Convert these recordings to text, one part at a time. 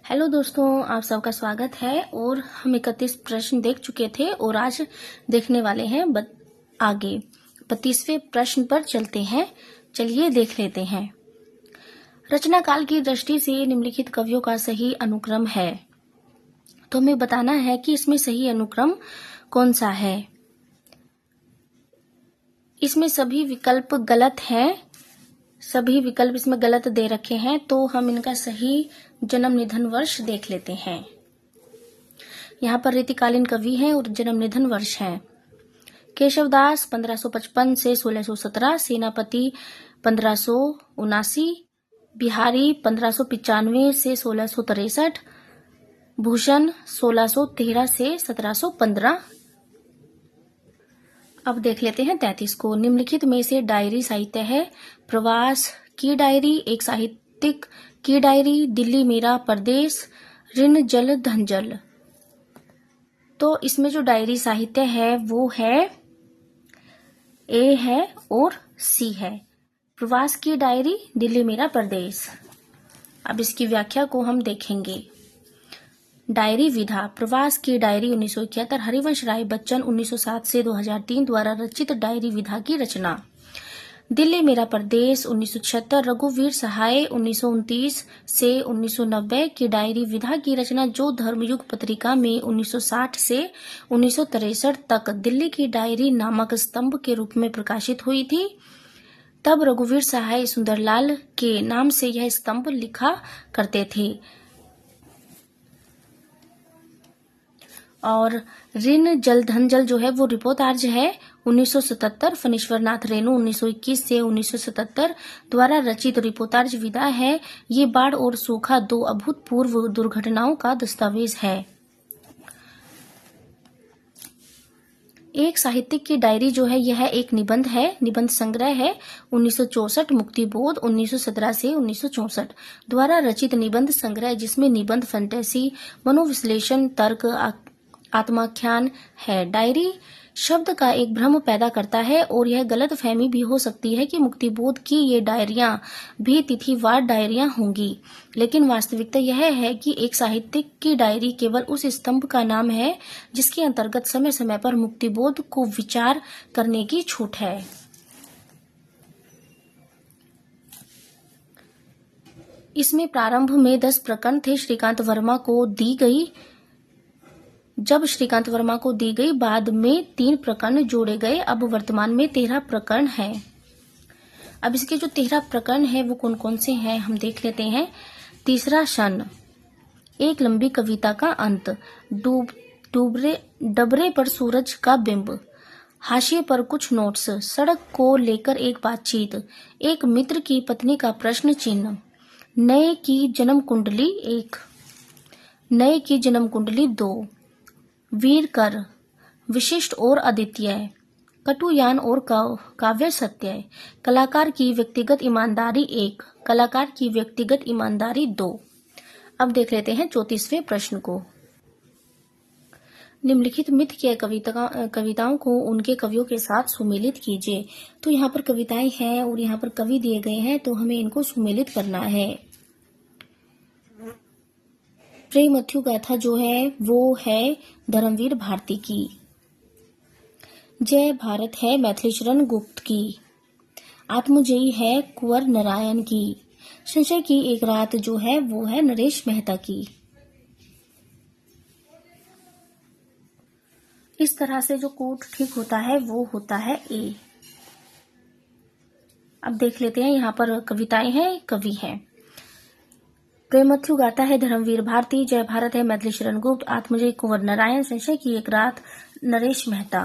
Hello दोस्तों, आप सबका स्वागत है। और हम 31 प्रश्न देख चुके थे और आज देखने वाले हैं आगे 32वें प्रश्न पर चलते हैं। चलिए देख लेते हैं। रचना काल की दृष्टि से निम्नलिखित कवियों का सही अनुक्रम है। तो हमें बताना है कि इसमें सही अनुक्रम कौन सा है। इसमें सभी विकल्प गलत हैं, सभी विकल्प इसमें गलत दे रखे हैं, तो हम इनका सही जन्म निधन वर्ष देख लेते हैं। यहाँ पर रीतिकालीन कवि हैं और जन्म निधन वर्ष है। केशवदास 1555 से 1617, सेनापति 1579, बिहारी 1595 से 1663, भूषण 1613 से 1715। अब देख लेते हैं 33 को। निम्नलिखित में से डायरी साहित्य है। प्रवास की डायरी एक साहित्यिक की डायरी, दिल्ली मेरा परदेश, ऋण जल धन जल। तो इसमें जो डायरी साहित्य है वो है ए है और सी है। प्रवास की डायरी, दिल्ली मेरा परदेश। अब इसकी व्याख्या को हम देखेंगे। डायरी विधा। प्रवास की डायरी 1971 हरिवंश राय बच्चन 1907 से 2003 द्वारा रचित डायरी विधा की रचना। दिल्ली मेरा परदेश 1976 रघुवीर सहाय 1929 से 1990 की डायरी विधा की रचना, जो धर्मयुग पत्रिका में 1960 से 1963 तक दिल्ली की डायरी नामक स्तंभ के रूप में प्रकाशित हुई थी। तब रघुवीर सहाय सुंदरलाल के नाम से यह स्तंभ लिखा करते थे। और ऋण जल धन जल जो है वो रिपोर्टार्ज है 1977 फणीश्वर नाथ रेणु 1921 से 1977 द्वारा रचित रिपोर्टार्ज विधा है। ये बाढ़ और सूखा, दो अभूतपूर्व दुर्घटनाओं का दस्तावेज है। एक साहित्यिक की डायरी जो है यह एक निबंध है, निबंध संग्रह है। 1964 मुक्तिबोध 1917 से 1964 द्वारा रचित निबंध संग्रह, जिसमें निबंध, फैंटेसी, मनोविश्लेषण, तर्क, आत्माख्यान है। डायरी शब्द का एक भ्रम पैदा करता है और यह गलत फहमी भी हो सकती है कि मुक्तिबोध की ये डायरियां भी तिथिवार डायरियां होंगी, लेकिन वास्तविकता यह है कि एक साहित्यिक की डायरी केवल उस स्तंभ का नाम है जिसके अंतर्गत समय समय पर मुक्तिबोध को विचार करने की छूट है। इसमें प्रारंभ में 10 प्रकरण थे, श्रीकांत वर्मा को दी गई। जब श्रीकांत वर्मा को दी गई, बाद में 3 प्रकरण जोड़े गए। अब वर्तमान में 13 प्रकरण हैं। अब इसके जो 13 प्रकरण हैं वो कौन कौन से हैं हम देख लेते हैं। तीसरा क्षण, एक लंबी कविता का अंत, डबरे पर सूरज का बिंब, हाशिए पर कुछ नोट्स, सड़क को लेकर एक बातचीत, एक मित्र की पत्नी का प्रश्न चिन्ह, नए की जन्म कुंडली 1, नए की जन्म कुंडली 2, वीर कर, विशिष्ट और अद्वितीय, कटुयान और काव्य सत्य, कलाकार की व्यक्तिगत ईमानदारी 1, कलाकार की व्यक्तिगत ईमानदारी 2। अब देख लेते हैं 34वें प्रश्न को। निम्नलिखित मिथ के कविताओं को उनके कवियों के साथ सुमेलित कीजिए। तो यहाँ पर कविताएं हैं और यहाँ पर कवि दिए गए हैं, तो हमें इनको सुमेलित करना है। प्रेम मथ्यु गाथा जो है वो है धर्मवीर भारती की। जय भारत है मैथिली शरण गुप्त की। आत्मजयी है कुंवर नारायण की। संशय की एक रात जो है वो है नरेश मेहता की। इस तरह से जो कोट ठीक होता है वो होता है ए। अब देख लेते हैं, यहाँ पर कविताएं हैं, कवि हैं। प्रेम मथ्यु गाता है धर्मवीर भारती, जय भारत है मैथिली शरण गुप्त, आत्मजयी कुंवर नारायण, संशय की एक रात नरेश मेहता।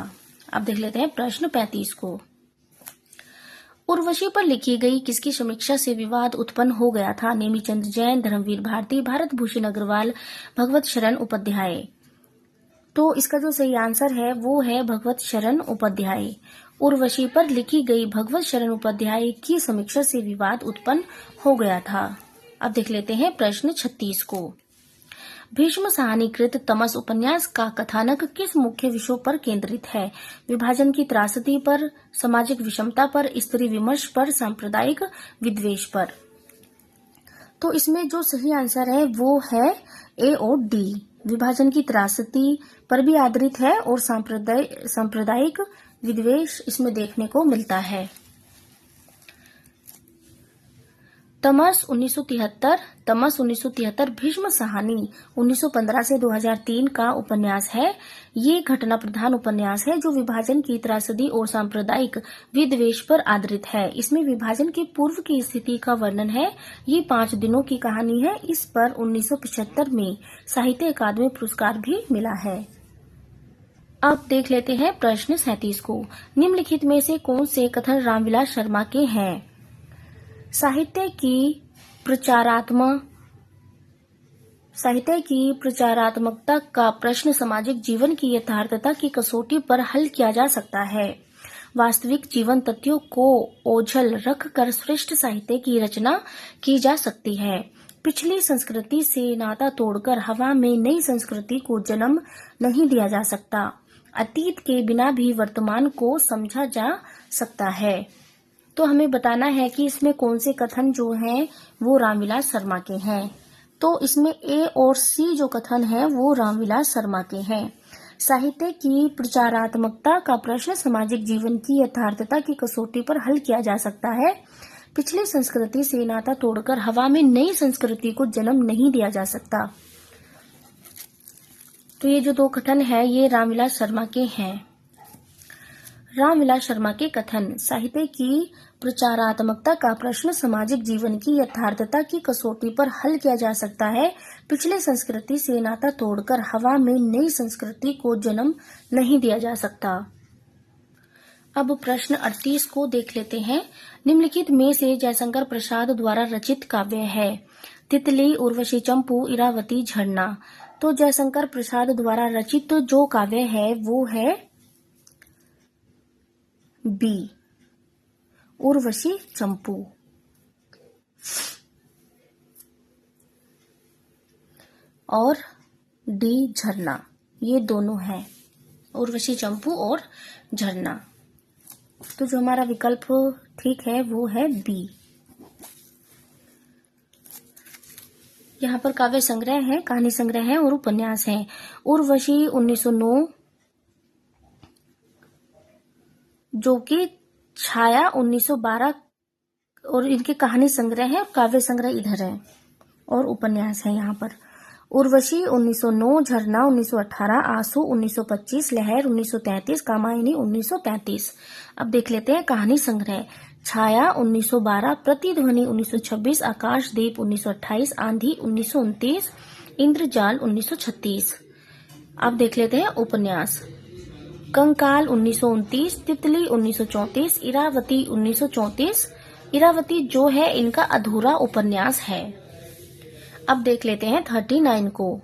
अब देख लेते हैं प्रश्न 35 को। उर्वशी पर लिखी गई किसकी समीक्षा से विवाद उत्पन्न हो गया था? नेमीचंद जैन, धर्मवीर भारती, भारत भूषण अग्रवाल, भगवत शरण उपाध्याय। तो इसका जो सही आंसर है वो है भगवत शरण उपाध्याय। उर्वशी पर लिखी गई भगवत शरण उपाध्याय की समीक्षा से विवाद उत्पन्न हो गया था। अब देख लेते हैं प्रश्न 36 को। भीष्म साहनीकृत तमस उपन्यास का कथानक किस मुख्य विषयों पर केंद्रित है? विभाजन की त्रासदी पर, सामाजिक विषमता पर, स्त्री विमर्श पर, सांप्रदायिक विद्वेष पर। तो इसमें जो सही आंसर है वो है ए और डी। विभाजन की त्रासदी पर भी आधारित है और सांप्रदायिक विद्वेष इसमें देखने को मिलता है। तमस 1973 भीष्म सहानी 1915 से 2003 का उपन्यास है। ये घटना प्रधान उपन्यास है जो विभाजन की त्रासदी और सांप्रदायिक विद्वेष पर आधारित है। इसमें विभाजन के पूर्व की स्थिति का वर्णन है। ये 5 दिनों की कहानी है। इस पर 1975 में साहित्य अकादमी पुरस्कार भी मिला है। अब देख लेते हैं प्रश्न 37 को। निम्नलिखित में से कौन से कथन रामविलास शर्मा के हैं? साहित्य की प्रचारात्मकता का प्रश्न सामाजिक जीवन की यथार्थता की कसौटी पर हल किया जा सकता है। वास्तविक जीवन तथ्यों को ओझल रखकर श्रेष्ठ साहित्य की रचना की जा सकती है। पिछली संस्कृति से नाता तोड़कर हवा में नई संस्कृति को जन्म नहीं दिया जा सकता। अतीत के बिना भी वर्तमान को समझा जा सकता है। तो हमें बताना है कि इसमें कौन से कथन जो हैं वो रामविलास शर्मा के हैं। तो इसमें ए और सी जो कथन है वो रामविलास शर्मा के हैं। साहित्य की प्रचारात्मकता का प्रश्न सामाजिक जीवन की यथार्थता की कसौटी पर हल किया जा सकता है। पिछली संस्कृति से नाता तोड़कर हवा में नई संस्कृति को जन्म नहीं दिया जा सकता। तो ये जो 2 कथन है ये रामविलास शर्मा के हैं। रामविलास शर्मा के कथन। साहित्य की प्रचारात्मकता का प्रश्न सामाजिक जीवन की यथार्थता की कसौटी पर हल किया जा सकता है। पिछले संस्कृति से नाता तोड़कर हवा में नई संस्कृति को जन्म नहीं दिया जा सकता। अब प्रश्न 38 को देख लेते हैं। निम्नलिखित में से जयशंकर प्रसाद द्वारा रचित काव्य है? तितली, उर्वशी, चंपू, इरावती, झरना। तो जयशंकर प्रसाद द्वारा रचित जो काव्य है वो है बी, उर्वशी चंपू। और डी, झरना। ये दोनों हैं, उर्वशी चंपू और झरना। तो जो हमारा विकल्प ठीक है वो है बी। यहाँ पर काव्य संग्रह है, कहानी संग्रह है और उपन्यास है। उर्वशी 1909 जो कि छाया 1912 और इनके कहानी संग्रह है और काव्य संग्रह इधर है और उपन्यास है यहाँ पर। उर्वशी 1909, झरना 1918, आंसू 1925, लहर 1933, कामायनी 1935। अब देख लेते हैं कहानी संग्रह। छाया 1912, प्रतिध्वनि 1926, आकाशदीप 1928, आंधी 1929, इंद्रजाल 1936। अब देख लेते हैं उपन्यास। कंकाल 1929, तितली 1934, इरावती 1934। इरावती जो है इनका अधूरा उपन्यास है। अब देख लेते हैं 39 को।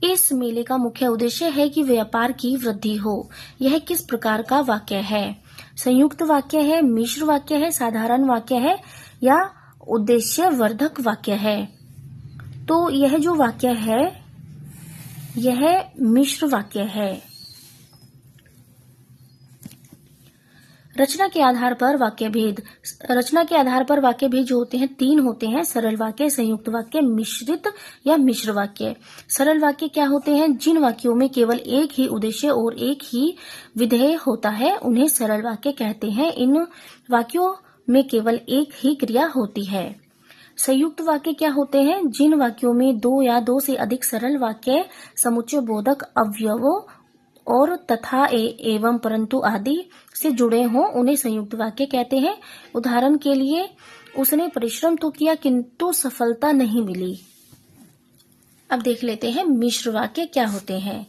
इस मेले का मुख्य उद्देश्य है कि व्यापार की वृद्धि हो। यह किस प्रकार का वाक्य है? संयुक्त वाक्य है, मिश्र वाक्य है, साधारण वाक्य है या उद्देश्यवर्धक वाक्य है? तो यह जो वाक्य है यह मिश्र वाक्य है। रचना के आधार पर वाक्य भेद। रचना के आधार पर वाक्य भेद जो होते हैं 3 होते हैं। सरल वाक्य, संयुक्त वाक्य, मिश्रित या मिश्र वाक्य। सरल वाक्य क्या होते हैं? जिन वाक्यों में केवल एक ही उद्देश्य और एक ही विधेय होता है उन्हें सरल वाक्य कहते हैं। इन वाक्यों में केवल एक ही क्रिया होती है। संयुक्त वाक्य क्या होते हैं? जिन वाक्यों में 2 या 2 से अधिक सरल वाक्य समुच्चय बोधक अवयवों और तथा एवं परंतु आदि से जुड़े हों उन्हें संयुक्त वाक्य कहते हैं। उदाहरण के लिए, उसने परिश्रम तो किया किंतु सफलता नहीं मिली। अब देख लेते हैं मिश्र वाक्य क्या होते हैं।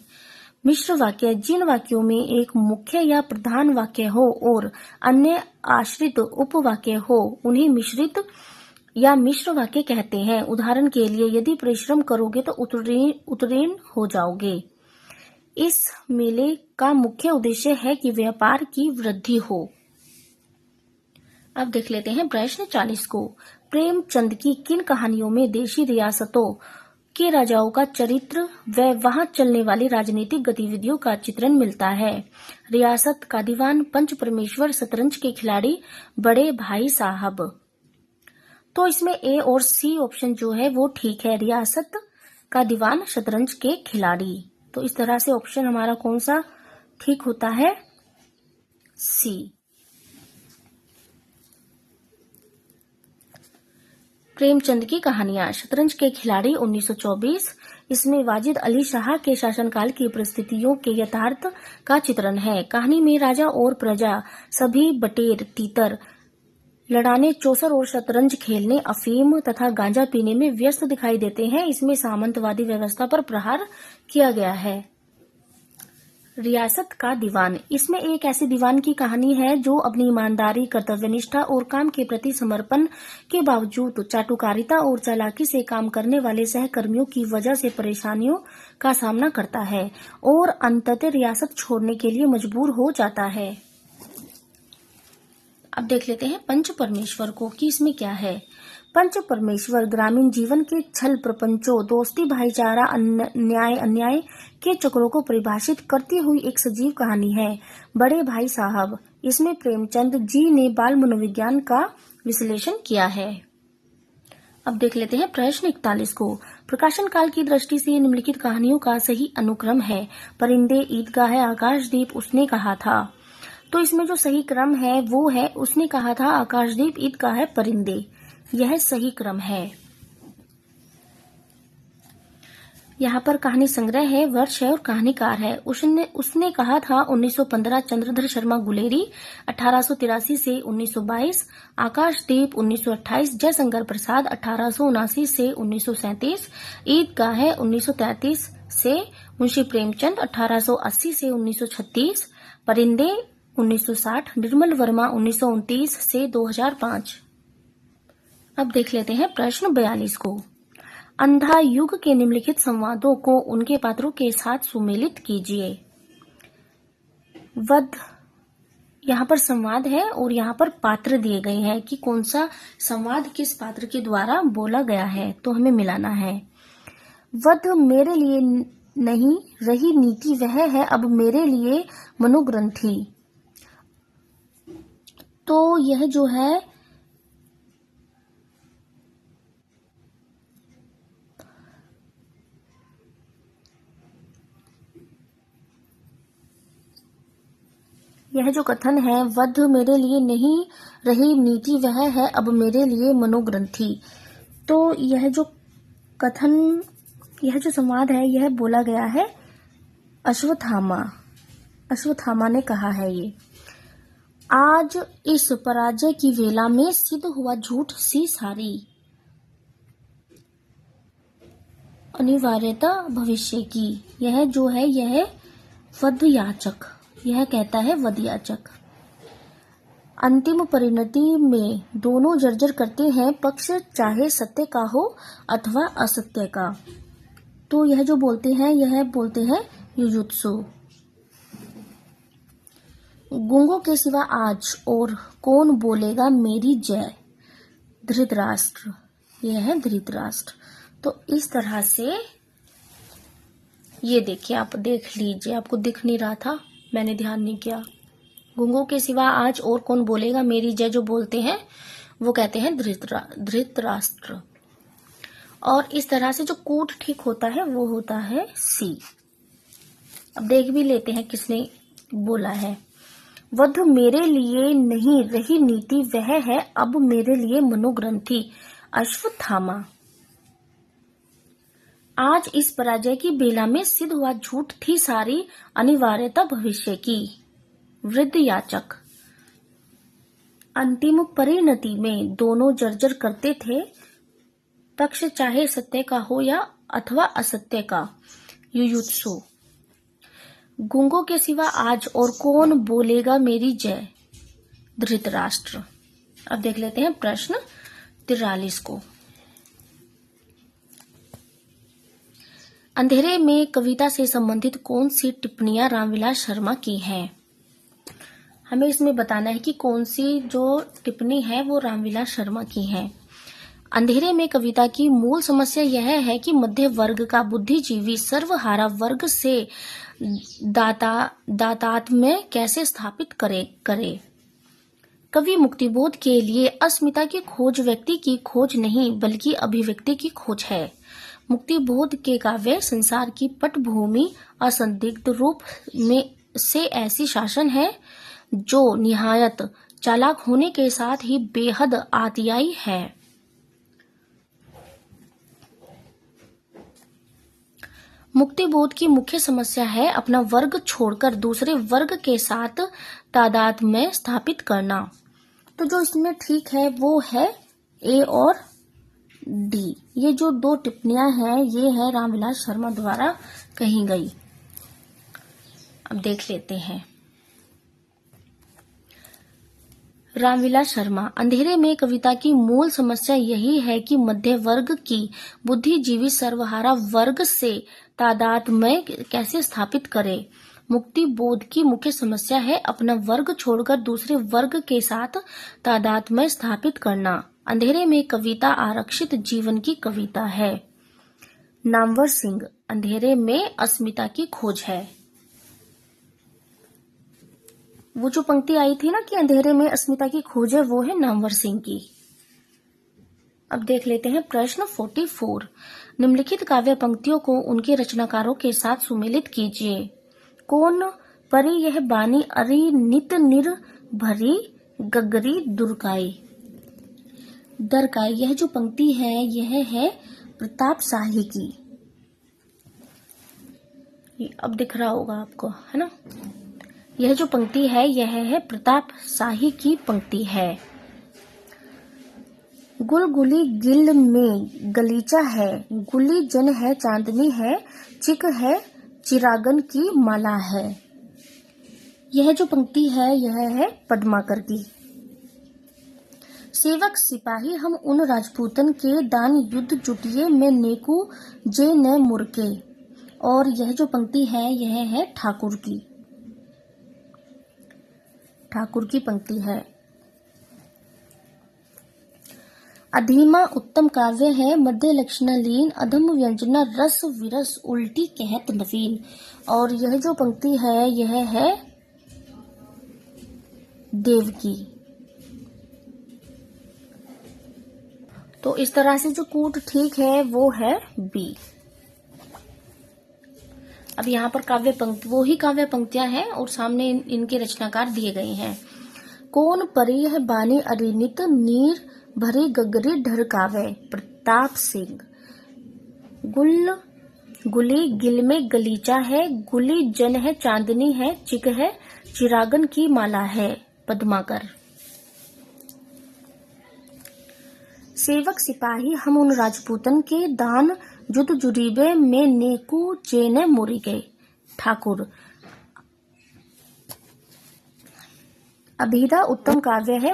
मिश्र वाक्य जिन वाक्यों में एक मुख्य या प्रधान वाक्य हो और अन्य आश्रित उपवाक्य हो उन्हें मिश्रित या मिश्र वाक्य कहते हैं। उदाहरण के लिए, यदि परिश्रम करोगे तो उत्तीर्ण हो जाओगे। इस मेले का मुख्य उद्देश्य है कि व्यापार की वृद्धि हो। अब देख लेते हैं प्रश्न 40 को। प्रेमचंद की किन कहानियों में देशी रियासतों के राजाओं का चरित्र व वहां चलने वाली राजनीतिक गतिविधियों का चित्रण मिलता है? रियासत का दीवान, पंच परमेश्वर, शतरंज के खिलाड़ी, बड़े भाई साहब। तो इसमें ए और सी ऑप्शन जो है वो ठीक है, रियासत का दीवान, शतरंज के खिलाड़ी। तो इस तरह से ऑप्शन हमारा कौन सा ठीक होता है, सी। प्रेमचंद की कहानियां, शतरंज के खिलाड़ी 1924। इसमें वाजिद अली शाह के शासनकाल की परिस्थितियों के यथार्थ का चित्रण है। कहानी में राजा और प्रजा सभी बटेर तीतर लड़ाने, चौसर और शतरंज खेलने, अफीम तथा गांजा पीने में व्यस्त दिखाई देते हैं। इसमें सामंतवादी व्यवस्था पर प्रहार किया गया है। रियासत का दीवान, इसमें एक ऐसे दीवान की कहानी है जो अपनी ईमानदारी, कर्तव्यनिष्ठा और काम के प्रति समर्पण के बावजूद चाटुकारिता और चालाकी से काम करने वाले सहकर्मियों की वजह से परेशानियों का सामना करता है और अंततः रियासत छोड़ने के लिए मजबूर हो जाता है। अब देख लेते हैं पंच परमेश्वर को कि इसमें क्या है। पंच परमेश्वर ग्रामीण जीवन के छल प्रपंचों, दोस्ती, भाईचारा, न्याय अन्याय के चक्रों को परिभाषित करती हुई एक सजीव कहानी है। बड़े भाई साहब, इसमें प्रेमचंद जी ने बाल मनोविज्ञान का विश्लेषण किया है। अब देख लेते हैं प्रश्न 41 को। प्रकाशन काल की दृष्टि से निम्नलिखित कहानियों का सही अनुक्रम है। परिंदे, ईदगाह, आकाशदीप, उसने कहा था। तो इसमें जो सही क्रम है वो है, उसने कहा था, आकाशदीप, ईदगाह, परिंदे, यह सही क्रम है। यहाँ पर कहानी संग्रह है, वर्ष है और कहानीकार है। उसने कहा था 1915 चंद्रधर शर्मा गुलेरी, 1883 से 1922, आकाशदीप 1928 जयशंकर प्रसाद, 1879 से 1937, ईदगाह 1933 से मुंशी प्रेमचंद, 1880 से 1936, परिंदे 1960, निर्मल वर्मा 1929 से 2005। अब देख लेते हैं प्रश्न 42 को। अंधा युग के निम्नलिखित संवादों को उनके पात्रों के साथ सुमेलित कीजिए। वध, यहाँ पर संवाद है और यहाँ पर पात्र दिए गए हैं कि कौन सा संवाद किस पात्र के द्वारा बोला गया है, तो हमें मिलाना है। वध मेरे लिए नहीं रही नीति वह है अब मेरे लिए मनोग्रंथि। तो यह जो है यह जो कथन है, वध मेरे लिए नहीं रही नीति वह है अब मेरे लिए मनोग्रंथि। तो यह जो कथन, यह जो संवाद है, यह बोला गया है अश्वत्थामा ने कहा है। ये आज इस पराजय की वेला में सिद्ध हुआ झूठ सी सारी, अनिवार्यता भविष्य की। यह जो है, यह वधयाचक, यह कहता है वधयाचक। अंतिम परिणति में दोनों जर्जर करते हैं पक्ष, चाहे सत्य का हो अथवा असत्य का। तो यह जो बोलते हैं, यह बोलते हैं युजुत्सु। गूंगों के सिवा आज और कौन बोलेगा मेरी जय, धृतराष्ट्र, यह है धृतराष्ट्र। तो इस तरह से ये देखिए, आप देख लीजिए, आपको दिख नहीं रहा था, मैंने ध्यान नहीं किया। गूंगों के सिवा आज और कौन बोलेगा मेरी जय जो बोलते हैं वो कहते हैं धृतराष्ट्र। और इस तरह से जो कूट ठीक होता है वो होता है सी। अब देख भी लेते हैं किसने बोला है। वध मेरे लिए नहीं रही नीति वह है अब मेरे लिए मनोग्रंथि, अश्वत्थामा। आज इस पराजय की बेला में सिद्ध हुआ झूठ थी सारी, अनिवार्यता भविष्य की, वृद्धयाचक। अंतिम परिणति में दोनों जर्जर करते थे पक्ष, चाहे सत्य का हो या अथवा असत्य का, युयुत्सु। गूंगों के सिवा आज और कौन बोलेगा मेरी जय, धृतराष्ट्र। अब देख लेते हैं प्रश्न 43 को। अंधेरे में कविता से संबंधित कौन सी टिप्पणियां रामविलास शर्मा की हैं? हमें इसमें बताना है कि कौन सी जो टिप्पणी है वो रामविलास शर्मा की है। अंधेरे में कविता की मूल समस्या यह है कि मध्य वर्ग का बुद्धिजीवी सर्वहारा वर्ग से दातात्म्य कैसे स्थापित करे। कवि मुक्तिबोध के लिए अस्मिता की खोज व्यक्ति की खोज नहीं बल्कि अभिव्यक्ति की खोज है। मुक्तिबोध के काव्य संसार की पटभूमि असंदिग्ध रूप में से ऐसी शासन है जो निहायत चालाक होने के साथ ही बेहद आतियाई है। मुक्तिबोध की मुख्य समस्या है अपना वर्ग छोड़कर दूसरे वर्ग के साथ तादाद में स्थापित करना। तो जो इसमें ठीक है वो है ए और डी। ये जो दो टिप्पणियां हैं ये है रामविलास शर्मा द्वारा कही गई। अब देख लेते हैं। रामविलास शर्मा, अंधेरे में कविता की मूल समस्या यही है कि मध्य वर्ग की बुद्धिजीवी सर्वहारा वर्ग से तादाद में कैसे स्थापित करे। मुक्तिबोध की मुख्य समस्या है अपना वर्ग छोड़कर दूसरे वर्ग के साथ तादाद में स्थापित करना। अंधेरे में कविता आरक्षित जीवन की कविता है। नामवर सिंह, अंधेरे में अस्मिता की खोज है। वो जो पंक्ति आई थी ना कि अंधेरे में अस्मिता की खोज है, वो है नामवर सिंह की। अब देख लेते हैं प्रश्न 44। निम्नलिखित काव्य पंक्तियों को उनके रचनाकारों के साथ सुमेलित कीजिए। कौन परी यह बानी अरि नित निर भरी गगरी दुर्काई। दरकाई, यह जो पंक्ति है यह है प्रताप शाही की। अब दिख रहा होगा आपको, है ना। यह जो पंक्ति है यह है प्रताप शाही की पंक्ति है। गुलगुली गिल में गलीचा है, गुली जन है चांदनी है, चिक है चिरागन की माला है। यह जो पंक्ति है यह है पद्माकर की। सेवक सिपाही हम उन राजपूतन के दान युद्ध जुटिए में नेकू जे न मुरके। और यह जो पंक्ति है यह है ठाकुर की। ठाकुर की पंक्ति है। अधीमा उत्तम काव्य है, मध्य लक्षण लीन, अधम व्यंजना रस विरस उल्टी कहत नवीन। और यह जो पंक्ति है यह है देव की। तो इस तरह से जो कूट ठीक है वो है बी। अब यहाँ पर काव्य पंक्ति वो ही काव्य पंक्तियां हैं और सामने इनके रचनाकार दिए गए हैं। कौन परी है बानी अरिनित नीर भरी गगरी ढरकावे। प्रताप सिंह। गुली गिल में गलीचा है, गुली जन है चांदनी है, चिक है चिरागन की माला है। पद्माकर। सेवक सिपाही हम उन राजपूतन के दान युद्ध जुरीबे में नेकू चेने मुरी गए। ठाकुर। अभिधा उत्तम काव्य है,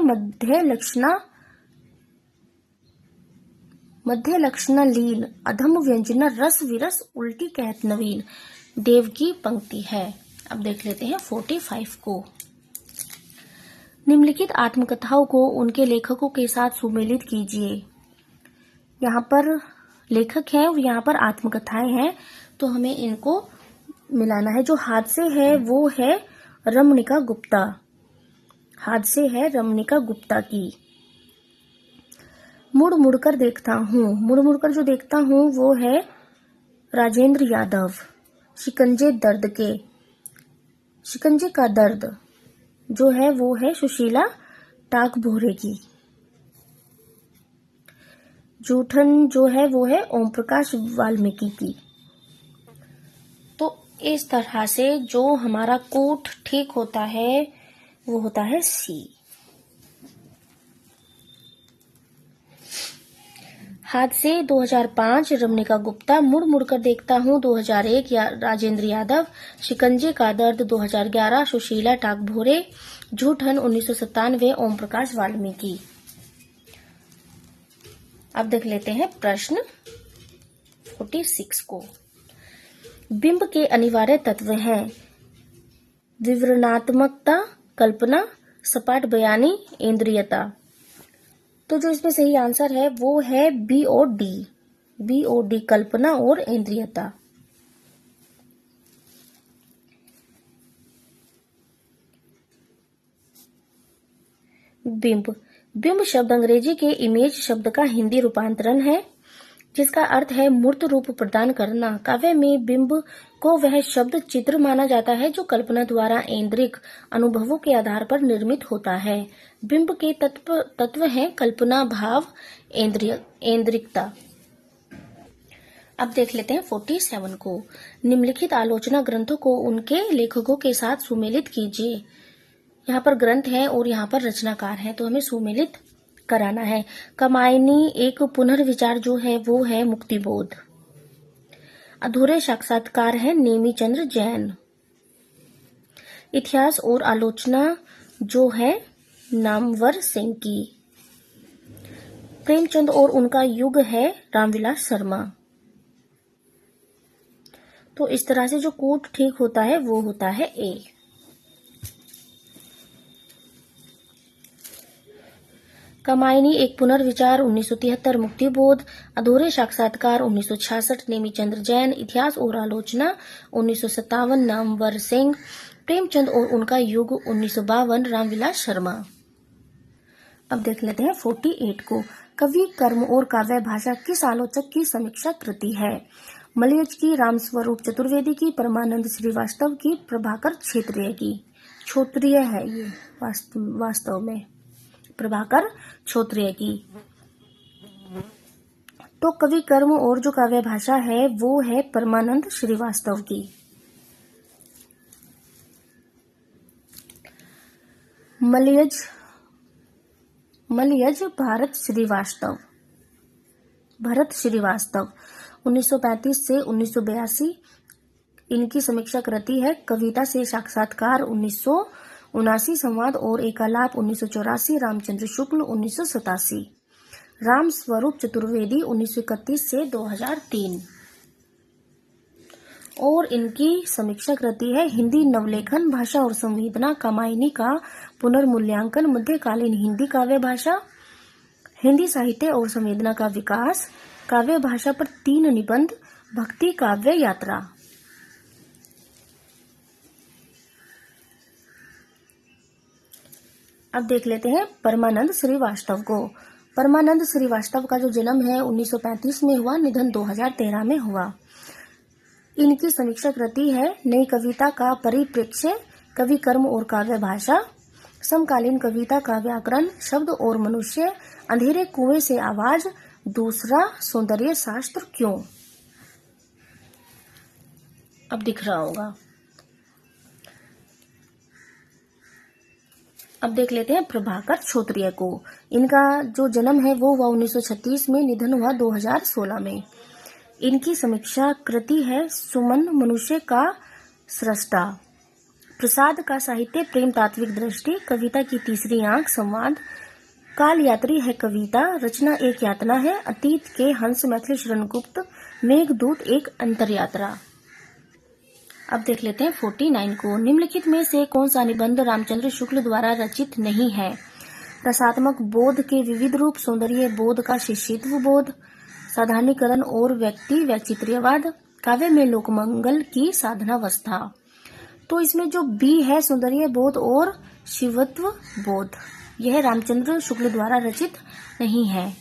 मध्य लक्षण लीन, अधम व्यंजना रस विरस उल्टी कहत नवीन। देव की पंक्ति है। अब देख लेते हैं 45 को। निम्नलिखित आत्मकथाओं को उनके लेखकों के साथ सुमेलित कीजिए। यहाँ पर लेखक है और यहाँ पर आत्मकथाएं हैं, तो हमें इनको मिलाना है। जो हादसे है वो है रमणिका गुप्ता। हादसे है रमणिका गुप्ता की। मुड़ मुड़कर देखता हूँ, मुड़ मुड़कर जो देखता हूँ वो है राजेंद्र यादव। शिकंजे दर्द के, शिकंजे का दर्द जो है वो है सुशीला टाकभोरे की। जूठन जो है वो है ओम प्रकाश वाल्मीकि की। तो इस तरह से जो हमारा कोट ठीक होता है वो होता है सी। हादसे 2005 रमणिका गुप्ता, मुड़ मुड़कर देखता हूँ 2001 राजेंद्र यादव, शिकंजे का दर्द 2011 सुशीला टाकभोरे, झूठन 1997 ओम प्रकाश वाल्मीकि। अब देख लेते हैं प्रश्न 46 को। बिंब के अनिवार्य तत्व हैं विवरणात्मकता, कल्पना, सपाट बयानी, इंद्रियता। तो जो इसमें सही आंसर है वो है बी और डी। बी और डी, कल्पना और इंद्रियता। बिंब। बिंब शब्द अंग्रेजी के इमेज शब्द का हिंदी रूपांतरण है, जिसका अर्थ है मूर्त रूप प्रदान करना। काव्य में बिंब को वह शब्द चित्र माना जाता है जो कल्पना द्वारा ऐन्द्रिक अनुभवों के आधार पर निर्मित होता है। बिंब के तत्व हैं कल्पना, भाव, ऐन्द्रिकता। अब देख लेते हैं 47 को। निम्नलिखित आलोचना ग्रंथों को उनके लेखकों के साथ सुमेलित कीजिए। यहाँ पर ग्रंथ है और यहाँ पर रचनाकार है, तो हमें सुमेलित कराना है। कामायनी एक पुनर्विचार जो है वो है मुक्तिबोध। अधूरे साक्षात्कार है नेमीचंद्र जैन। इतिहास और आलोचना जो है नामवर सिंह की। प्रेमचंद और उनका युग है रामविलास शर्मा। तो इस तरह से जो कूट ठीक होता है वो होता है ए। कामायनी एक पुनर्विचार 1973, मुक्तिबोध, अधूरे साक्षात्कार 1966, नेमीचंद्र जैन, इतिहास और आलोचना 1957, नामवर सिंह, प्रेमचंद और उनका युग 1952, रामविलास शर्मा। अब देख लेते हैं 48 को। कवि, कर्म और काव्य भाषा किस आलोचक की समीक्षा कृति है? मलयज की, रामस्वरूप चतुर्वेदी की, परमानंद श्रीवास्तव की, प्रभाकर क्षेत्रीय की। क्षोत्रिय है ये वास्तव में, प्रभाकर क्षोत्रिय की। तो कवि, कर्म और जो काव्य भाषा है वो है परमानंद श्रीवास्तव की। मलयज भरत श्रीवास्तव 1935 से 1982 इनकी समीक्षा कृति है। कविता से साक्षात्कार 1979, संवाद और एकालाप 1984, रामचंद्र शुक्ल 1987, राम स्वरूप चतुर्वेदी 1931 से 2003। और इनकी समीक्षा कृति है हिंदी नवलेखन, भाषा और संवेदना, कामायनी का पुनर्मूल्यांकन, मध्यकालीन हिंदी काव्य भाषा, हिंदी साहित्य और संवेदना का विकास, काव्य भाषा पर 3 निबंध, भक्ति काव्य यात्रा। अब देख लेते हैं परमानंद श्रीवास्तव को। परमानंद श्रीवास्तव का जो जन्म है 1935 में हुआ, निधन 2013 में हुआ। इनकी समीक्षा कृति है नई कविता का परिप्रेक्ष्य, कवि, कर्म और काव्य भाषा, समकालीन कविता का व्याकरण, शब्द और मनुष्य, अंधेरे कुएं से आवाज, दूसरा सौंदर्य शास्त्र क्यों। अब दिख रहा होगा। अब देख लेते हैं प्रभाकर क्षोत्रिय को। इनका जो जन्म है वो हुआ 1936 में, निधन हुआ 2016 में। इनकी समीक्षा कृति है सुमन, मनुष्य का सृष्टा, प्रसाद का साहित्य, प्रेम, तात्विक दृष्टि, कविता की तीसरी आंख, संवाद, काल यात्री है कविता, रचना एक यातना है, अतीत के हंस, मैथिली शरणगुप्त, मेघदूत एक अंतरयात्रा। अब देख लेते हैं 49 को। निम्नलिखित में से कौन सा निबंध रामचंद्र शुक्ल द्वारा रचित नहीं है? रसात्मक बोध के विविध रूप, सौंदर्य बोध का शिष्यत्व बोध, साधारणीकरण और व्यक्ति वैचित्र्यवाद, काव्य में लोकमंगल की साधनावस्था। तो इसमें जो बी है सौंदर्य बोध और शिवत्व बोध, यह रामचंद्र शुक्ल द्वारा रचित नहीं है।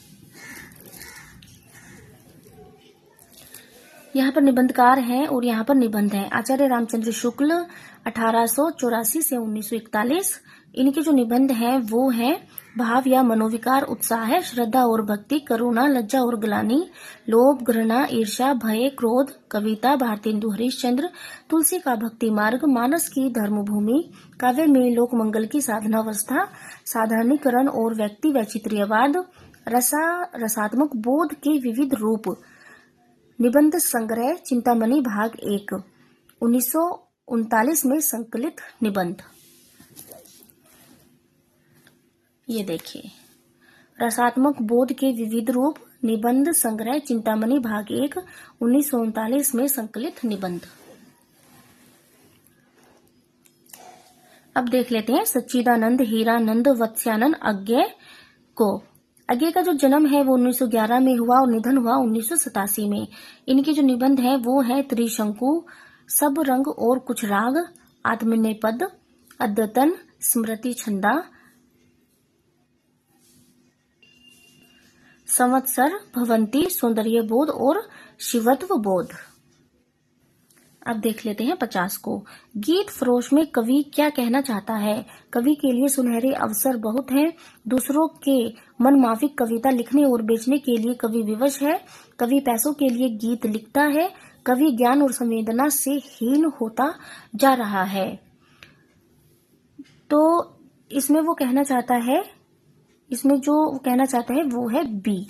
यहाँ पर निबंधकार हैं और यहाँ पर निबंध है। आचार्य रामचंद्र शुक्ल 1884 से 1941। इनके जो निबंध हैं वो हैं भाव या मनोविकार, उत्साह, श्रद्धा और भक्ति, करुणा, लज्जा और ग्लानि, लोभ, घृणा, ईर्ष्या, भय, क्रोध, कविता, भारतेंदु हरिश्चंद्र, तुलसी का भक्ति मार्ग, मानस की धर्मभूमि, काव्य में लोक मंगल की साधनावस्था, साधारणीकरण और व्यक्ति वैचित्र्यवाद, रसात्मक बोध के विविध रूप, निबंध संग्रह चिंतामणि भाग 1 1939 में संकलित निबंध। ये देखिए, रसात्मक बोध के विविध रूप, निबंध संग्रह चिंतामणि भाग 1 1939 में संकलित निबंध। अब देख लेते हैं सच्चिदानंद हीरानंद वत्स्यानंद अज्ञेय को। अज्ञेय का जो जन्म है वो 1911 में हुआ और निधन हुआ 1987 में। इनके जो निबंध है वो है त्रिशंकु, सब रंग और कुछ राग, आत्मनेपद, अद्यतन, स्मृति छंदा, संवत्सर, भवंती, सौंदर्य बोध और शिवत्व बोध। अब देख लेते हैं 50 को। गीत फरोश में कवि क्या कहना चाहता है? कवि के लिए सुनहरे अवसर बहुत हैं। दूसरों के मनमाफिक कविता लिखने और बेचने के लिए कवि विवश है। कवि पैसों के लिए गीत लिखता है। कवि ज्ञान और संवेदना से हीन होता जा रहा है। तो इसमें वो कहना चाहता है, इसमें जो कहना चाहता है वो है बी।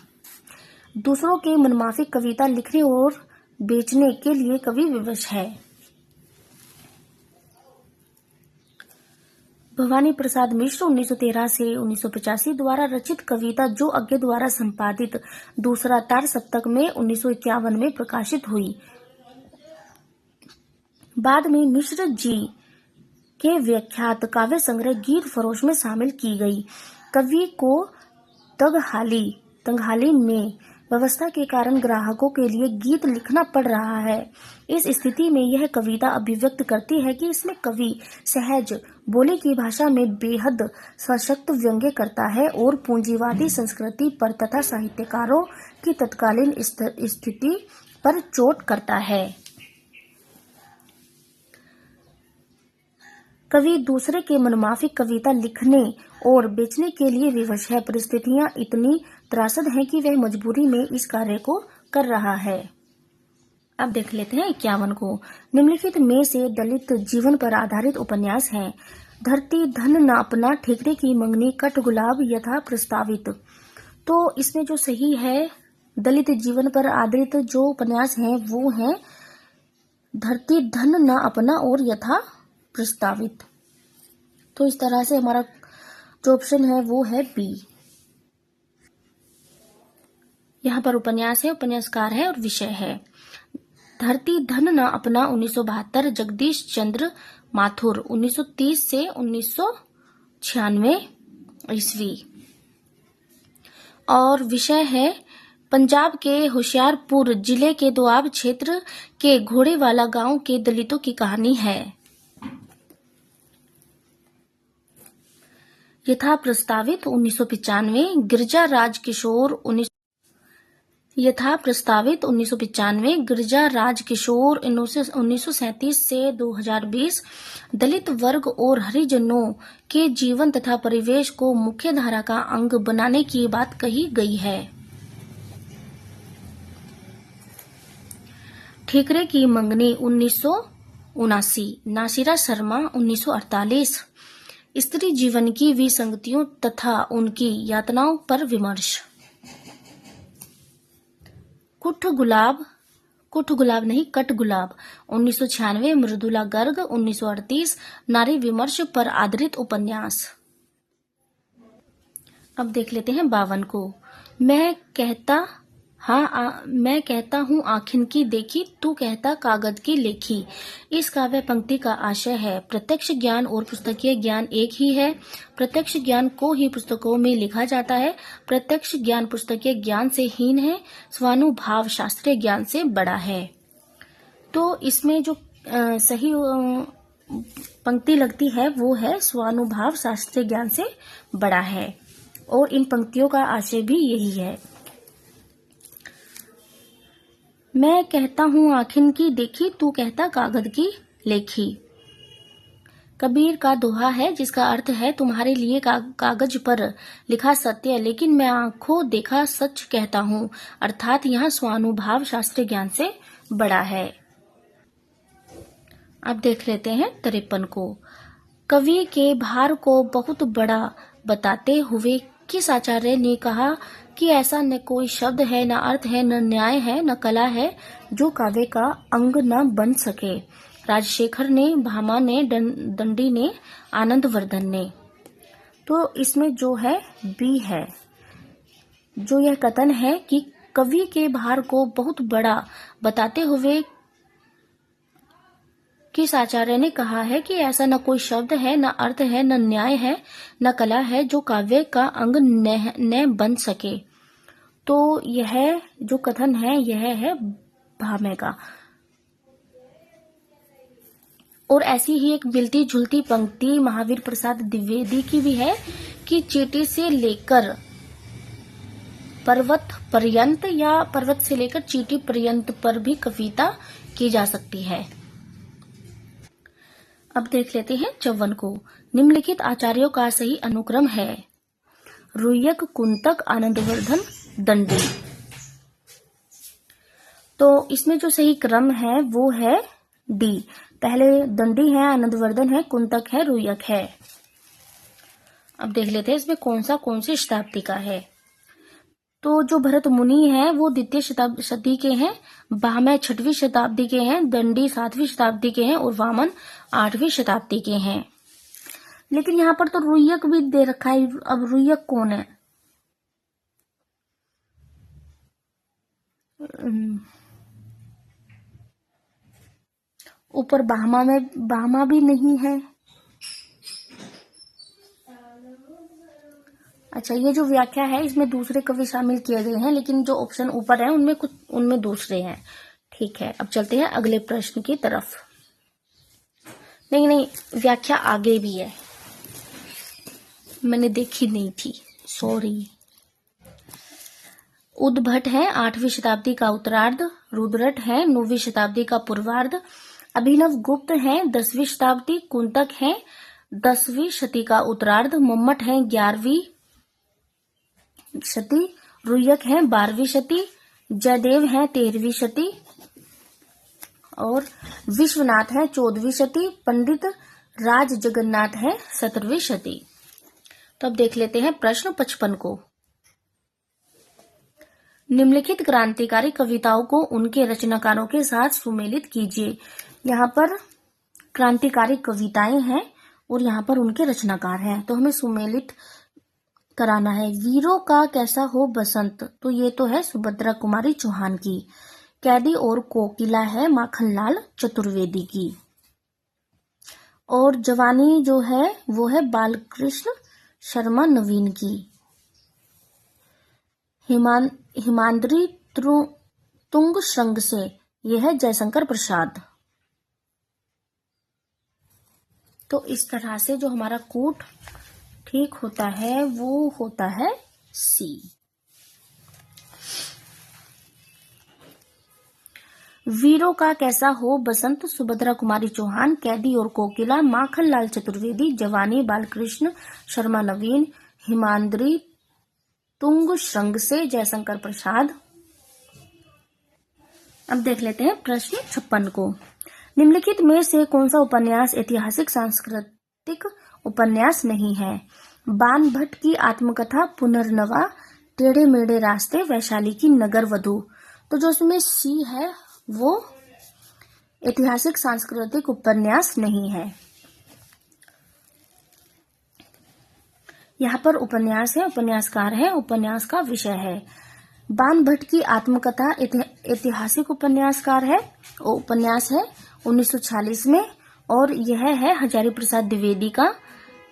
दूसरों के मनमाफिक कविता लिखने और बेचने के लिए कवि विवश है। भवानी प्रसाद मिश्र 1913 से 1985 द्वारा रचित कविता जो अज्ञे द्वारा संपादित दूसरा तार सप्तक में 1951 में प्रकाशित हुई। बाद में मिश्र जी के विख्यात काव्य संग्रह गीत फरोश में शामिल की गई। कवि को तंगहाली में व्यवस्था के कारण ग्राहकों के लिए गीत लिखना पड़ रहा है। इस स्थिति में यह कविता अभिव्यक्त करती है कि इसमें कवि सहज बोले की भाषा में बेहद सशक्त व्यंग्य करता है और पूंजीवादी संस्कृति पर तथा साहित्यकारों की तत्कालीन स्थिति पर चोट करता है। कवि दूसरे के मनमाफिक कविता लिखने और बेचने के लिए विवश है। परिस्थितियां इतनी त्रासद हैं कि वह मजबूरी में इस कार्य को कर रहा है। अब देख लेते हैं 51 को। निम्नलिखित में से दलित जीवन पर आधारित उपन्यास है। धरती धन न अपना, ठेकरे की मंगनी, कट गुलाब यथा प्रस्तावित। तो इसमें जो सही है, दलित जीवन पर आधारित जो उपन्यास है वो है धरती धन न अपना और यथा प्रस्तावित। तो इस तरह से हमारा जो ऑप्शन है वो है बी। यहाँ पर उपन्यास है, उपन्यासकार है और विषय है धरती धन न अपना 1972, जगदीश चंद्र माथुर 1930 से 1996 ईस्वी। और विषय है पंजाब के होशियारपुर जिले के दोआब क्षेत्र के घोड़ेवाला गांव के दलितों की कहानी है। यथा प्रस्तावित 1995, गिरजा राजकिशोर 1937 से 2020 दलित वर्ग और हरिजनों के जीवन तथा परिवेश को मुख्य धारा का अंग बनाने की बात कही गई है। ठेकरे की मंगनी 1979, नासिरा शर्मा 1948 स्त्री जीवन की विसंगतियों तथा उनकी यातनाओं पर विमर्श। कट गुलाब 1996, मृदुला गर्ग 1938 नारी विमर्श पर आधारित उपन्यास। अब देख लेते हैं 52 को। मैं कहता हूँ आखिन की देखी, तू कहता कागज की लेखी। इस काव्य पंक्ति का आशय है प्रत्यक्ष ज्ञान और पुस्तकीय ज्ञान एक ही है। प्रत्यक्ष ज्ञान को ही पुस्तकों में लिखा जाता है। प्रत्यक्ष ज्ञान पुस्तकीय ज्ञान से हीन है। स्वानुभाव शास्त्रीय ज्ञान से बड़ा है। तो इसमें जो सही पंक्ति लगती है वो है स्वानुभाव शास्त्रीय ज्ञान से बड़ा है। और इन पंक्तियों का आशय भी यही है। मैं कहता हूँ आखिन की देखी, तू कहता कागज की लेखी। कबीर का दोहा है जिसका अर्थ है तुम्हारे लिए कागज पर लिखा सत्य, लेकिन मैं आंखों देखा सच कहता हूँ। अर्थात यहाँ स्वानुभाव शास्त्रीय ज्ञान से बड़ा है। अब देख लेते हैं 53 को। कवि के भार को बहुत बड़ा बताते हुए किस आचार्य ने कहा कि ऐसा न कोई शब्द है, न अर्थ है, न न्याय है, न कला है जो काव्य का अंग न बन सके। राजशेखर ने, भामा ने, दंडी ने, आनंदवर्धन ने। तो इसमें जो है बी है। जो यह कथन है कि कवि के भार को बहुत बड़ा बताते हुए किस आचार्य ने कहा है कि ऐसा न कोई शब्द है, न अर्थ है, न न्याय है, न कला है जो काव्य का अंग न बन सके। तो यह जो कथन है यह है भामे का। और ऐसी ही एक मिलती जुलती पंक्ति महावीर प्रसाद द्विवेदी की भी है कि चींटी से लेकर पर्वत पर्यंत या पर्वत से लेकर चीटी पर्यंत पर भी कविता की जा सकती है। अब देख लेते हैं 54 को। निम्नलिखित आचार्यों का सही अनुक्रम है। रुय्यक, कुंतक, आनंदवर्धन, दंडी। तो इसमें जो सही क्रम है वो है डी। पहले दंडी है, आनंदवर्धन है, कुंतक है, रुय्यक है। अब देख लेते हैं इसमें कौन सी शताब्दी का है। तो जो भरत मुनि है वो द्वितीय शताब्दी के हैं, भामह 6वीं शताब्दी के हैं, दंडी 7वीं शताब्दी के हैं और वामन 8वीं शताब्दी के हैं। लेकिन यहाँ पर तो रुय्यक भी दे रखा है। अब रुय्यक कौन है? ऊपर भामा भी नहीं है। अच्छा, ये जो व्याख्या है इसमें दूसरे कवि शामिल किए गए हैं, लेकिन जो ऑप्शन ऊपर है उनमें दूसरे हैं। ठीक है, अब चलते हैं अगले प्रश्न की तरफ। नहीं, व्याख्या आगे भी है, मैंने देखी नहीं थी, सॉरी। उद्भट है 8वीं शताब्दी का उत्तरार्ध, रुद्रट है 9वीं शताब्दी का पूर्वार्ध, अभिनव गुप्त है 10वीं शताब्दी, कुंतक है 10वीं शती का उत्तरार्ध, मम्मट है 11वीं शती, रुय्यक है 12वीं शती, जयदेव है 13वीं शती और विश्वनाथ है 14वीं शती, पंडित राज जगन्नाथ है 17वीं शती। तो अब देख लेते हैं प्रश्न 55 को। निम्नलिखित क्रांतिकारी कविताओं को उनके रचनाकारों के साथ सुमेलित कीजिए। यहाँ पर क्रांतिकारी कविताएं हैं और यहाँ पर उनके रचनाकार हैं, तो हमें सुमेलित कराना है। वीरों का कैसा हो बसंत, तो ये तो है सुभद्रा कुमारी चौहान की। कैदी और कोकिला है माखनलाल चतुर्वेदी की। और जवानी जो है वो है बालकृष्ण शर्मा नवीन की। हिमांद्री तुंग श्रृंग से, यह है जयशंकर प्रसाद। तो इस तरह से जो हमारा कूट ठीक होता है वो होता है सी। वीरों का कैसा हो बसंत, सुभद्रा कुमारी चौहान, कैदी और कोकिला, माखनलाल चतुर्वेदी, जवानी बालकृष्ण शर्मा नवीन, हिमांद्री तुंग श्रृंग से, जयशंकर प्रसाद। अब देख लेते हैं प्रश्न 56 को। निम्नलिखित में से कौन सा उपन्यास ऐतिहासिक सांस्कृतिक उपन्यास नहीं है? बान भट्ट की आत्मकथा पुनर्नवा, टेढ़े मेढ़े रास्ते, वैशाली की नगर वधू। तो जो इसमें सी है वो ऐतिहासिक सांस्कृतिक उपन्यास नहीं है। यहाँ पर उपन्यास है, उपन्यासकार है, उपन्यास का विषय है। बान भट्ट की आत्मकथा ऐतिहासिक उपन्यासकार है, उपन्यास है 1946 में और यह है हजारी प्रसाद द्विवेदी का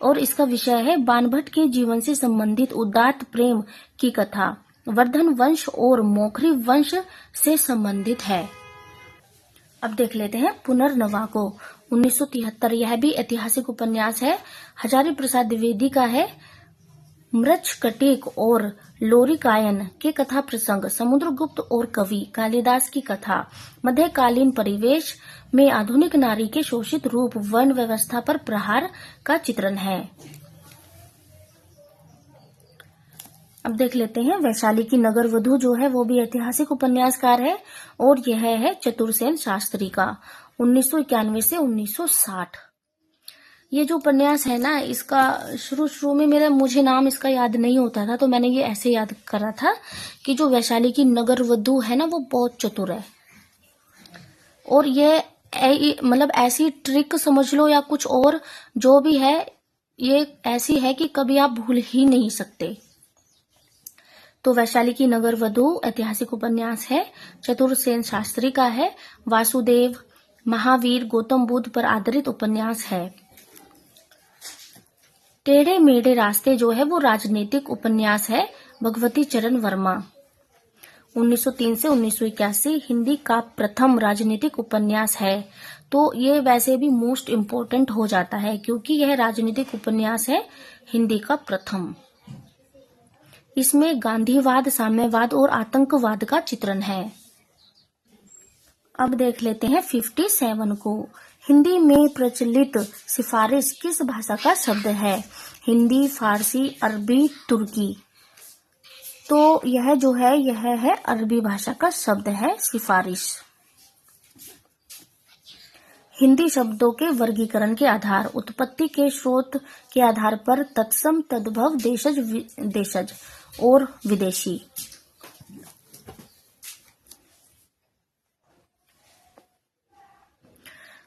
और इसका विषय है बान भट्ट के जीवन से संबंधित उदात्त प्रेम की कथा, वर्धन वंश और मोखरी वंश से संबंधित है। अब देख लेते हैं पुनर्नवा को। 1973, यह भी ऐतिहासिक उपन्यास है, हजारी प्रसाद द्विवेदी का है। मृच्छकटिक और लोरिकायन के कथा प्रसंग, समुद्रगुप्त और कवि कालिदास की कथा, मध्यकालीन परिवेश में आधुनिक नारी के शोषित रूप, वर्ण व्यवस्था पर प्रहार का चित्रण है। अब देख लेते हैं वैशाली की नगर वधू जो है वो भी ऐतिहासिक उपन्यासकार है और यह है चतुरसेन शास्त्री का, 1991 से 1960। ये जो उपन्यास है ना, इसका शुरू में मुझे नाम इसका याद नहीं होता था, तो मैंने ये ऐसे याद करा था कि जो वैशाली की नगर वधू है ना वो बहुत चतुर है और ये मतलब ऐसी ट्रिक समझ लो या कुछ और जो भी है, ये ऐसी है कि कभी आप भूल ही नहीं सकते। तो वैशाली की नगर वधू ऐतिहासिक उपन्यास है, चतुरसेन शास्त्री का है, वासुदेव, महावीर, गौतम बुद्ध पर आधारित उपन्यास है। टेढ़े मेढ़े रास्ते जो है वो राजनीतिक उपन्यास है, भगवती चरण वर्मा, 1903 से 1981 हिंदी का प्रथम राजनीतिक उपन्यास है। तो ये वैसे भी मोस्ट इम्पोर्टेंट हो जाता है क्योंकि यह राजनीतिक उपन्यास है, हिंदी का प्रथम। इसमें गांधीवाद, साम्यवाद और आतंकवाद का चित्रण है। अब देख लेते हैं 57 को। हिंदी में प्रचलित सिफारिश किस भाषा का शब्द है? हिंदी, फारसी, अरबी, तुर्की। तो यह जो है यह है अरबी भाषा का शब्द है सिफारिश। हिंदी शब्दों के वर्गीकरण के आधार, उत्पत्ति के स्रोत के आधार पर तत्सम, तद्भव, देशज और विदेशी।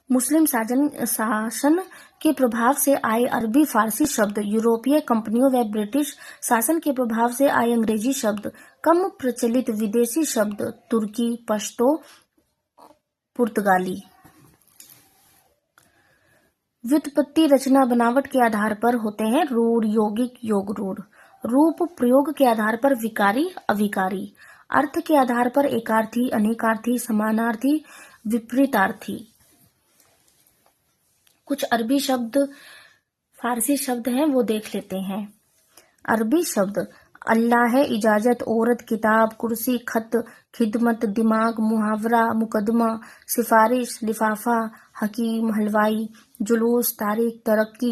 मुस्लिम शासन के प्रभाव से आए अरबी फारसी शब्द, यूरोपीय कंपनियों व ब्रिटिश शासन के प्रभाव से आए अंग्रेजी शब्द, कम प्रचलित विदेशी शब्द, तुर्की, पश्तो, पुर्तगाली। व्युत्पत्ति, रचना, बनावट के आधार पर होते हैं रूढ़, यौगिक, योग रूढ़। रूप, प्रयोग के आधार पर विकारी, अविकारी। अर्थ के आधार पर एकार्थी, अनेकार्थी, समानार्थी, विपरीतार्थी। कुछ अरबी शब्द फारसी शब्द हैं वो देख लेते हैं। अरबी शब्द अल्लाह है, इजाजत, औरत, किताब, कुर्सी, खत, खिदमत, दिमाग, मुहावरा, मुकदमा, सिफारिश, लिफाफा, हकीम, हलवाई, जुलूस, तारीख, तरक्की,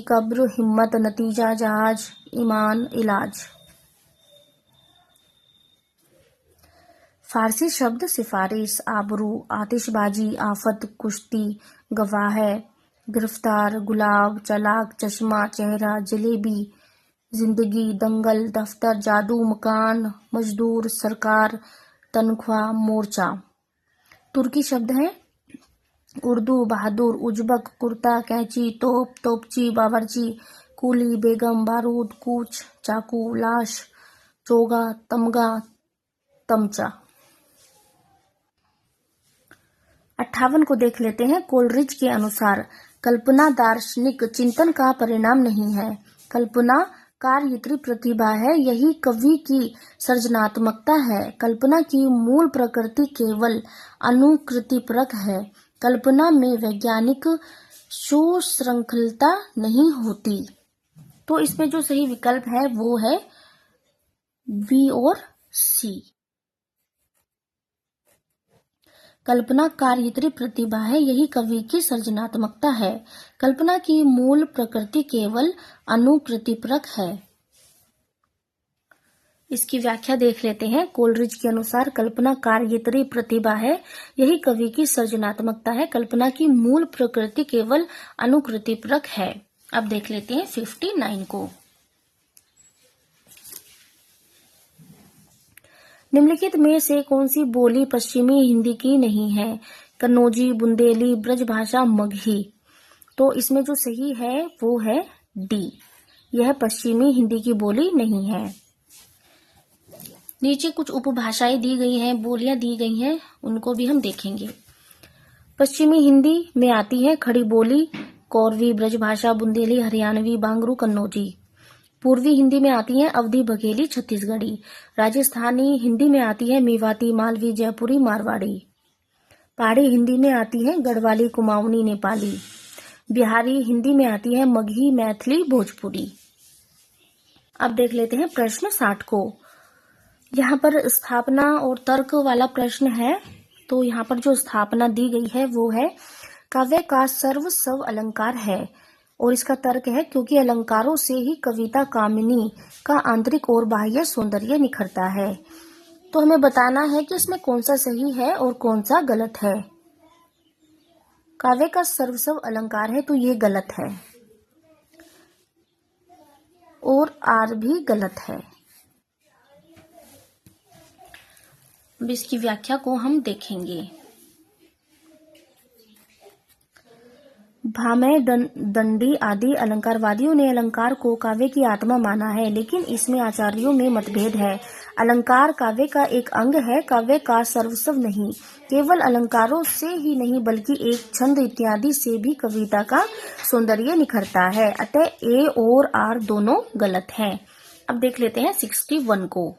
कब्र, हिम्मत, नतीजा, जहाज, ईमान, इलाज। फारसी शब्द सिफारिश आबरू, आतिशबाजी, आफत, कुश्ती, गवाह, गिरफ्तार, गुलाब, चलाक, चश्मा, चेहरा, जलेबी, जिंदगी, दंगल, दफ्तर, जादू, मकान, मजदूर, सरकार, तनख्वाह, मोर्चा। तुर्की शब्द है उर्दू, बहादुर, उज्बक, कुर्ता, कैंची, तोप, तोपची, बावर्ची, कूली, बेगम, बारूद, कूच, चाकू, लाश, चोगा, तमगा, तमचा। 58 को देख लेते हैं। कोलरिज के अनुसार कल्पना दार्शनिक चिंतन का परिणाम नहीं है। कल्पना कार्यत्री प्रतिभा है, यही कवि की सृजनात्मकता है। कल्पना की मूल प्रकृति केवल अनुकृतिपरक है। कल्पना में वैज्ञानिक सुशृंखलता नहीं होती। तो इसमें जो सही विकल्प है वो है बी और सी। कल्पना कार्यत्री प्रतिभा है, यही कवि की सृजनात्मकता है। कल्पना की मूल प्रकृति केवल अनुकृतिपरक है। इसकी व्याख्या देख लेते हैं। कोलरिज के अनुसार कल्पना कार्यत्री प्रतिभा है, यही कवि की सृजनात्मकता है। कल्पना की मूल प्रकृति केवल अनुकृतिपरक है। अब देख लेते हैं 59 को। निम्नलिखित में से कौन सी बोली पश्चिमी हिंदी की नहीं है? कन्नौजी, बुंदेली, ब्रजभाषा, मगही। तो इसमें जो सही है वो है डी, यह पश्चिमी हिंदी की बोली नहीं है। नीचे कुछ उपभाषाएं दी गई हैं, बोलियां दी गई हैं, उनको भी हम देखेंगे। पश्चिमी हिंदी में आती है खड़ी बोली, कौरवी, ब्रजभाषा, बुंदेली, हरियाणवी, बांगरू, कन्नौजी। पूर्वी हिंदी में आती है अवधी, बघेली, छत्तीसगढ़ी। राजस्थानी हिंदी में आती है मेवाती, मालवी, जयपुरी, मारवाड़ी। पहाड़ी हिंदी में आती है गढ़वाली, कुमाऊनी, नेपाली। बिहारी हिंदी में आती है मगही, मैथिली, भोजपुरी। अब देख लेते हैं प्रश्न 60 को। यहाँ पर स्थापना और तर्क वाला प्रश्न है। तो यहाँ पर जो स्थापना दी गई है वो है काव्य का सर्वस्व अलंकार है, और इसका तर्क है क्योंकि अलंकारों से ही कविता कामिनी का आंतरिक और बाह्य सौंदर्य निखरता है। तो हमें बताना है कि इसमें कौन सा सही है और कौन सा गलत है। काव्य का सर्वस्व अलंकार है तो ये गलत है, और आर भी गलत है। अब इसकी व्याख्या को हम देखेंगे। भामह, दंडी आदि अलंकारवादियों ने अलंकार को काव्य की आत्मा माना है, लेकिन इसमें आचार्यों में मतभेद है। अलंकार काव्य का एक अंग है, काव्य का सर्वस्व नहीं। केवल अलंकारों से ही नहीं बल्कि एक छंद इत्यादि से भी कविता का सौंदर्य निखरता है। अतः ए और आर दोनों गलत हैं। अब देख लेते हैं 61 को।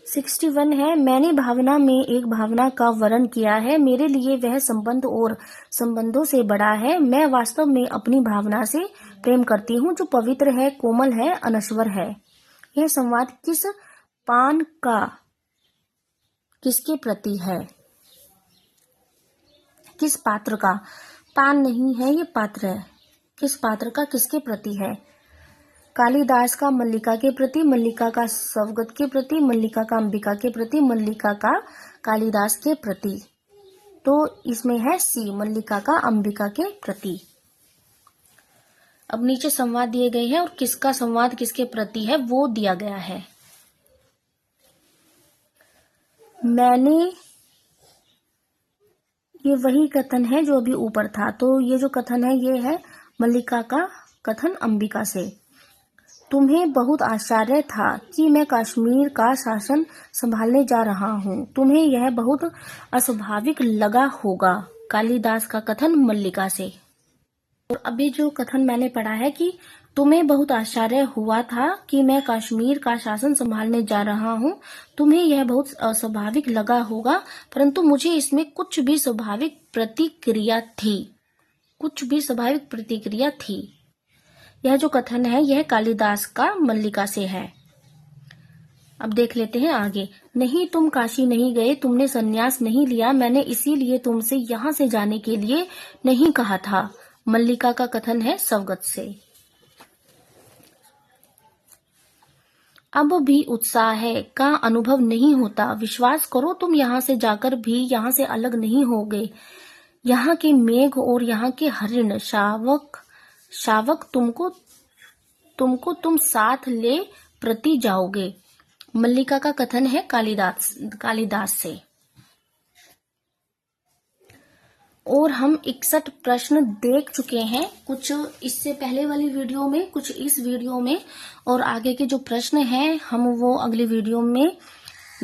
61 है, मैंने भावना में एक भावना का वर्णन किया है, मेरे लिए वह संबंध और संबंधों से बड़ा है। मैं वास्तव में अपनी भावना से प्रेम करती हूँ, जो पवित्र है, कोमल है, अनश्वर है। यह संवाद किस पान का किसके प्रति है? किस पात्र का? पान नहीं है, ये पात्र है। किस पात्र का किसके प्रति है? कालिदास का मल्लिका के प्रति, मल्लिका का सवगत के प्रति, मल्लिका का अंबिका के प्रति, मल्लिका का कालिदास के प्रति। तो इसमें है सी, मल्लिका का अंबिका के प्रति। अब नीचे संवाद दिए गए हैं और किसका संवाद किसके प्रति है वो दिया गया है। मैंने, ये वही कथन है जो अभी ऊपर था। तो ये जो कथन है ये है मल्लिका का कथन अंबिका से। तुम्हें बहुत आश्चर्य था कि मैं कश्मीर का शासन संभालने जा रहा हूँ। तुम्हें यह बहुत अस्वाभाविक लगा होगा। कालिदास का कथन मल्लिका से। और अभी जो कथन मैंने पढ़ा है कि तुम्हें बहुत आश्चर्य हुआ था कि मैं कश्मीर का शासन संभालने जा रहा हूँ। तुम्हें यह बहुत अस्वाभाविक लगा होगा, परंतु मुझे इसमें कुछ भी स्वाभाविक प्रतिक्रिया थी। कुछ भी स्वाभाविक प्रतिक्रिया थी। यह जो कथन है यह कालिदास का मल्लिका से है। अब देख लेते हैं आगे। नहीं, तुम काशी नहीं गए, तुमने संन्यास नहीं लिया, मैंने इसीलिए तुमसे यहाँ से जाने के लिए नहीं कहा था। मल्लिका का कथन है सवगत से। अब भी उत्साह का अनुभव नहीं होता। विश्वास करो, तुम यहाँ से जाकर भी यहाँ से अलग नहीं होगे। यहाँ के मेघ और यहाँ के हरिण शावक तुम साथ ले प्रति जाओगे। मल्लिका का कथन है कालिदास से। और हम 61 प्रश्न देख चुके हैं, कुछ इससे पहले वाली वीडियो में, कुछ इस वीडियो में, और आगे के जो प्रश्न हैं हम वो अगली वीडियो में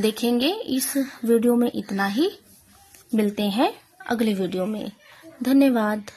देखेंगे। इस वीडियो में इतना ही। मिलते हैं अगले वीडियो में। धन्यवाद।